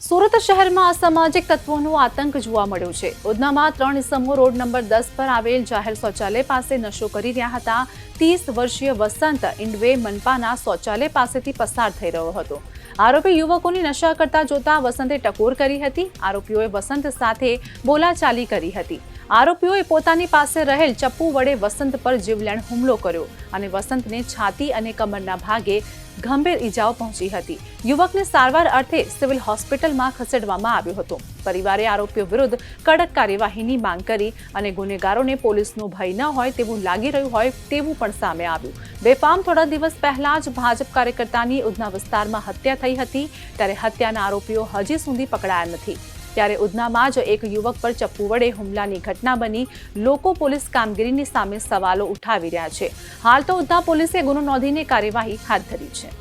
સુરત શહેરમાં અસામાજિક તત્વોનો આતંક જોવા મળ્યો છે। ઉધનામાં 3 ઇસમો રોડ નંબર 10 પર આવેલ જાહેર શૌચાલય પાસે નશો કરી રહ્યા હતા। 30 વર્ષીય વસંત ઇન્ડવે મનપાના શૌચાલય પાસેથી પસાર થઈ રહ્યો હતો। આરોપી યુવકોની નશા કરતા જોતા વસંતે ટકોર કરી હતી। આરોપીઓએ વસંત સાથે બોલાચાલી કરી હતી। આરોપીઓએ પોતાની પાસે રહેલ ચપ્પુ વડે વસંત પર જીવલેણ હુમલો કર્યો અને વસંતને છાતી અને કમરના ભાગે ગંભીર ઈજાઓ પહોંચી હતી। યુવકને સારવાર અર્થે સિવિલ હોસ્પિટલમાં ખસેડવામાં આવ્યો હતો। પરિવારે આરોપીઓ વિરુદ્ધ કડક કાર્યવાહીની માંગ કરી અને ગુનેગારોને પોલીસનો ભય ન હોય તેવું લાગી રહ્યું હોય તેવું પણ સામે આવ્યું। બેફામ થોડા દિવસ પહેલા જ ભાજપ કાર્યકર્તાની ઉધના વિસ્તારમાં હત્યા થઈ હતી, ત્યારે હત્યાના આરોપીઓ હજી સુધી પકડાયા નથી। ત્યારે ઉધનામાં જ એક યુવક પર ચપ્પુ વડે હુમલાની ઘટના બની લોકો પોલીસ કામગીરીની સામે સવાલો ઉઠાવી રહ્યા છે। હાલ તો ઉધના પોલીસે ગુનો નોંધીને કાર્યવાહી હાથ ધરી છે।